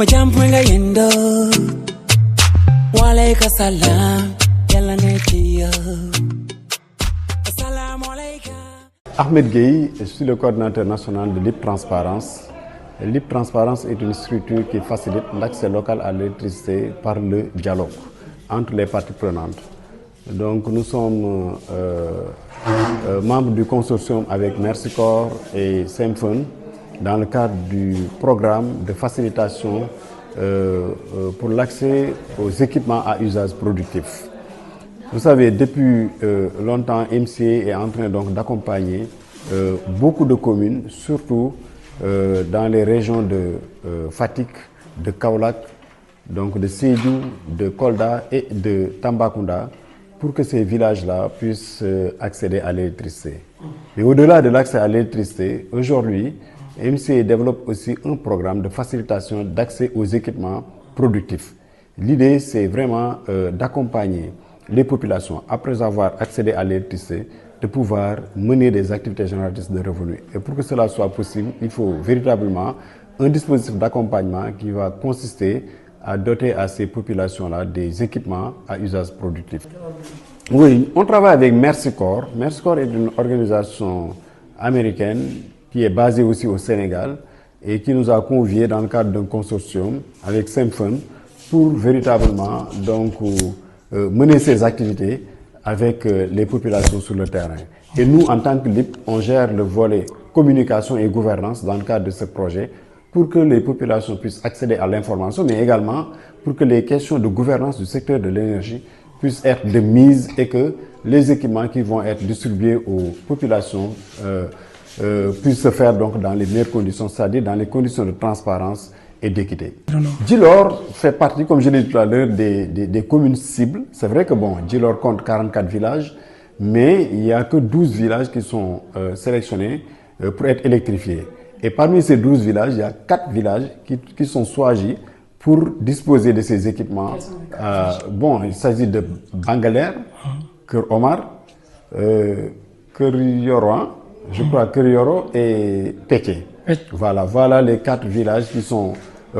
Majampunga yendo Walaika salam Yalla nekiyo Assalamu alaikum. Ahmed Gueye, je suis le coordinateur national de Libre Transparence. Libre Transparence est une structure qui facilite l'accès local à l'électricité par le dialogue entre les parties prenantes. Donc nous sommes membres du consortium avec Mercicor et Symphone dans le cadre du programme de facilitation pour l'accès aux équipements à usage productif. Vous savez, depuis longtemps, MCA est en train donc d'accompagner beaucoup de communes, surtout dans les régions de Fatick, de Kaolack, donc de Sédhiou, de Kolda et de Tambacounda, pour que ces villages-là puissent accéder à l'électricité. Et au-delà de l'accès à l'électricité, aujourd'hui, MCA développe aussi un programme de facilitation d'accès aux équipements productifs. L'idée, c'est vraiment d'accompagner les populations, après avoir accédé à l'électricité, de pouvoir mener des activités génératrices de revenus. Et pour que cela soit possible, il faut véritablement un dispositif d'accompagnement qui va consister à doter à ces populations-là des équipements à usage productif. Oui, on travaille avec Mercicor. Mercicor est une organisation américaine qui est basée aussi au Sénégal et qui nous a conviés dans le cadre d'un consortium avec Symphone pour véritablement donc mener ces activités avec les populations sur le terrain. Et nous, en tant que LIP, on gère le volet communication et gouvernance dans le cadre de ce projet pour que les populations puissent accéder à l'information, mais également pour que les questions de gouvernance du secteur de l'énergie puissent être de mise et que les équipements qui vont être distribués aux populations puissent se faire donc dans les meilleures conditions, c'est-à-dire dans les conditions de transparence et d'équité. Djilor fait partie, comme je l'ai dit tout à l'heure, des communes cibles. C'est vrai que bon, Djilor compte 44 villages, mais il n'y a que 12 villages qui sont sélectionnés pour être électrifiés. Et parmi ces 12 villages, il y a 4 villages qui sont choisis pour disposer de ces équipements. Bon, il s'agit de Bangalère, Keur Omar, Keur Yoro, je crois Keur Yoro et Péké. Voilà les 4 villages qui sont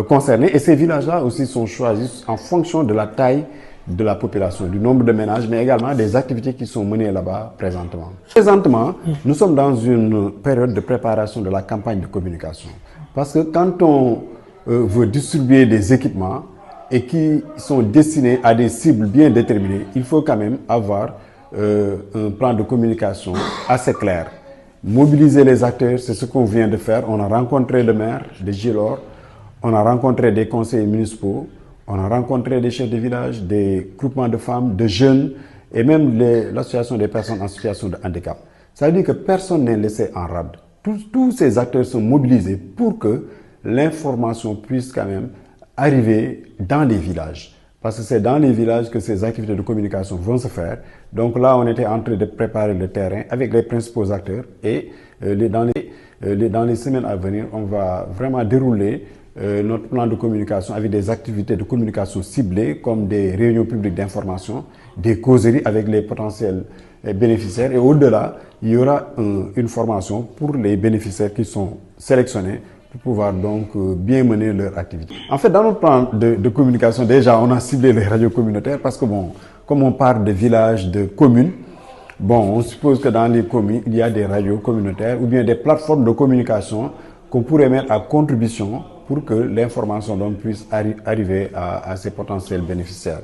concernés. Et ces villages-là aussi sont choisis en fonction de la taille de la population, du nombre de ménages, mais également des activités qui sont menées là-bas présentement. Présentement, nous sommes dans une période de préparation de la campagne de communication. Parce que quand on veut distribuer des équipements et qui sont destinés à des cibles bien déterminées, il faut quand même avoir un plan de communication assez clair. Mobiliser les acteurs, c'est ce qu'on vient de faire. On a rencontré le maire de Djilor, on a rencontré des conseillers municipaux, on a rencontré des chefs de village, des groupements de femmes, de jeunes et même l'association des personnes en situation de handicap. Ça veut dire que personne n'est laissé en rade. Tous ces acteurs sont mobilisés pour que l'information puisse quand même arriver dans les villages. Parce que c'est dans les villages que ces activités de communication vont se faire. Donc là, on était en train de préparer le terrain avec les principaux acteurs et dans les semaines à venir, on va vraiment dérouler notre plan de communication avec des activités de communication ciblées comme des réunions publiques d'information, des causeries avec les potentiels bénéficiaires et au-delà, il y aura une formation pour les bénéficiaires qui sont sélectionnés pour pouvoir donc bien mener leur activité. En fait, dans notre plan de communication, déjà, on a ciblé les radios communautaires parce que bon, comme on parle de villages, de communes, bon, on suppose que dans les communes, il y a des radios communautaires ou bien des plateformes de communication qu'on pourrait mettre à contribution pour que l'information donc puisse arriver à ces potentiels bénéficiaires.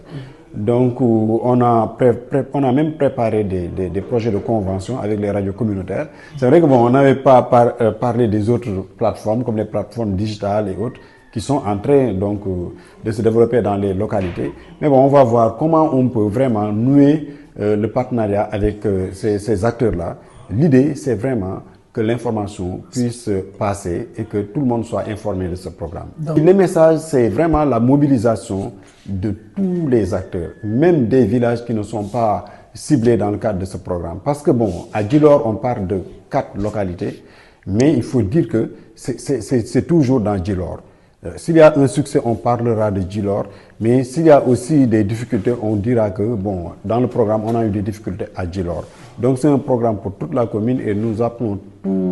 Donc, on a même préparé des projets de convention avec les radios communautaires. C'est vrai que bon, on n'avait pas parlé des autres plateformes comme les plateformes digitales et autres qui sont en train donc de se développer dans les localités. Mais bon, on va voir comment on peut vraiment nouer le partenariat avec ces acteurs-là. L'idée, c'est vraiment que l'information puisse passer et que tout le monde soit informé de ce programme. Donc, le message, c'est vraiment la mobilisation de tous les acteurs, même des villages qui ne sont pas ciblés dans le cadre de ce programme. Parce que bon, à Djilor, on parle de 4 localités, mais il faut dire que c'est toujours dans Djilor. S'il y a un succès, on parlera de Djilor, mais s'il y a aussi des difficultés, on dira que bon, dans le programme, on a eu des difficultés à Djilor. Donc c'est un programme pour toute la commune et nous appelons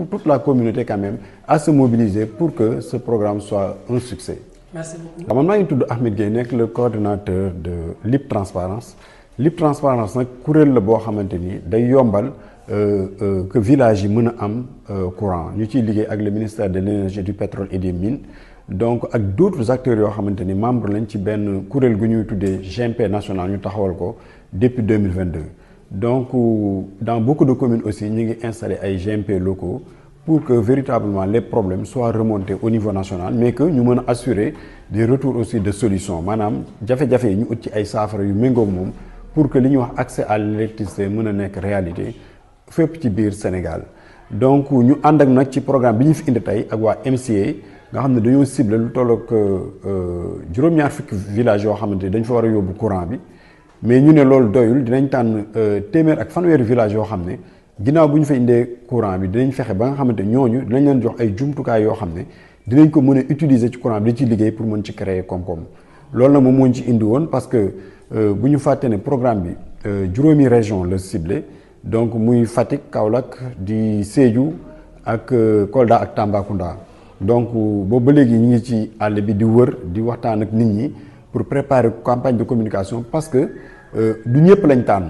toute la communauté quand même à se mobiliser pour que ce programme soit un succès. merci beaucoup. man maa ngi tudd Ahmed Gueye nekk le coordonnateur de LIP Transparence LIP Transparence nag kuréel la boo xamante ni day yombal que village yi mën a am courant ñu ciy liggéey ak le ministère de l'énergie du pétrole et des mines donc ak d'autres acteurs yoo xamante ni membre lañ ci benn kuréel gu ñuy tuddee GMP national ñu taxawal ko depuis 2022 donc dans beaucoup de communes aussi ñu ngi installé ay GMP locaux pour que véritablement les problèmes soient remontés au niveau national mais que ñu mën a assurer des retours aussi de solutions maanaam jafe-jafe yi ñu ut ci ay saafara yu méngoog moom pour que li ñuy wax accès à l'électricité mën a nekk réalité fépp ci biir Sénégal donc ñu ànd ak nag ci programme bi ñu fi indi tey ak waa MCA nga xam ne dañoo ciblé lu toll ak juróom-ñaar fukki villages yoo xamante ni dañ fa war a yóbbu courant bi mais ñu ne loolu doyul dinañ tànn téeméer ak fanweeri villages yoo xam ne ginnaaw bu ñu fa indee courant bi dinañ fexe ba nga xamante ñooñu dinañ leen jox ay jumtukaay yoo xam ne dinañ ko mën a utiliser ci courant bi di ci liggéey pour mën ci créer koom-koom loolu nag moom moo ñu ci indi woon parce que bu ñu fàtte ne programme bi juróomi région la ciblé donc muy Fatick Kaolack di Sédhiou ak Kolda ak Tambacounda donc boobu ba léegi ñu ngi ci àll bi di wër di waxtaan ak nit ñi pour préparer campagne de communication parce que du ñëpp lañ tànn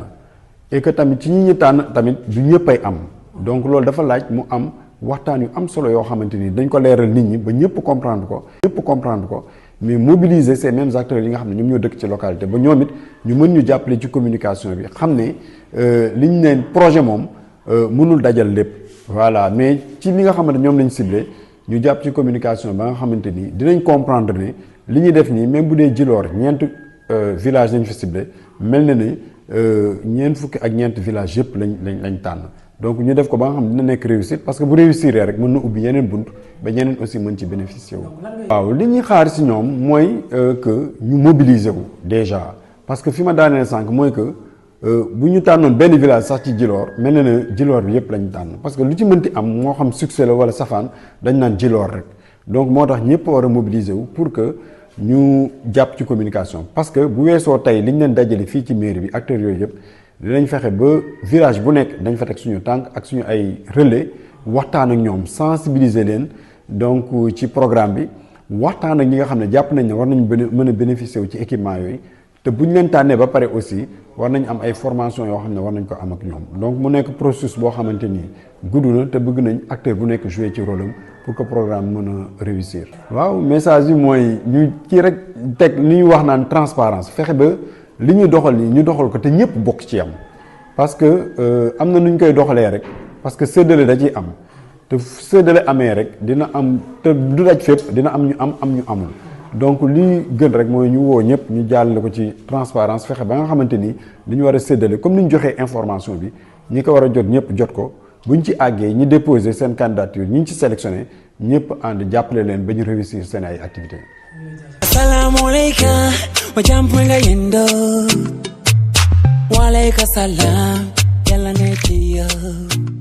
et que tamit ci ñi tànn tamit du ñëpp ay am donc loolu dafa laaj mu am waxtaan yu am solo yoo xamante ni dañ ko leeral nit ñi ba ñëpp comprendre ko mais mobiliser ces mêmes acteurs yi nga xam ne ñoom ñoo dëkk ci localité ba ñoom it ñu mën ñu jàppale ci communication bi xam ne li ñu neen projet moom mënul dajal lépp voilà mais ci li nga xamante ñoom lañ ciblé ñu jàpp ci communication ba nga xamante ni dinañ comprendre ne li ñuy def nii même bu dee Djilor ñeent village lañ fa ciblé mel na ni ñeent fukki ak ñeent village yëpp lañ tànn donc ñu def ko ba nga xam dina nekk réussite parce que bu réussir rek mën na ubbi yeneen bunt ba ñeneen aussi mën ci bénéficier wu. waaw li ñuy xaar si ñoom mooy que ñu mobiliser wu déjà parce que fi ma daaneel sànq mooy que bu ñu tànnoon benn village sax ci Djilor mel na ne Djilor bi yëpp lañ tànn parce que lu ci mënti am moo xam succès la wala safaan dañ naan Djilor rek donc moo tax ñëpp war a mobiliser wu pour que ñu jàpp ci communication parce que bu weesoo tey li ñu leen dajale fii ci mairie bi acteurs yooyu yëpp dinañ fexe ba village bu nekk dañ fa teg suñu tànk ak suñu ay relais waxtaan ak ñoom sensibiliser leen donc ci programme bi waxtaan ak ñi nga xam ne jàpp nañ ne war nañ mën a bénéficier wu ci équipement yooyu te bu ñu leen tànnee ba pare aussi war nañ am ay formation yoo xam ne war nañ ko am ak ñoom donc mu nekk processus boo xamante ni gudd na te bëgg nañ acteur bu nekk jouer ci rôle am pour que programme mën a réussir. waaw message bi mooy ñu ci rek teg li ñu wax naan transparence fexe ba li ñu doxal nii ñu doxal ko te ñëpp bokk ci am parce que am na nu ñu koy doxalee rek parce que séddale da ciy am te séddale amee rek dina am te du daj fépp dina am ñu am ñu amul donc li gën rek mooy ñu woo ñëpp ñu jàllale ko ci transparence fexe ba nga xamante ni li ñu war a séddale comme ni ñu joxee information bi ñi ko war a jot ñëpp jot ko buñ ci àggee ñi déposer seen candidature ñi ci sélectionné ñëpp ànd jàppale leen ba ñu réussir seen ay activités. Assalamualaikum, macam nga yendo. Waalaikumsalam, yalla ne ci yow.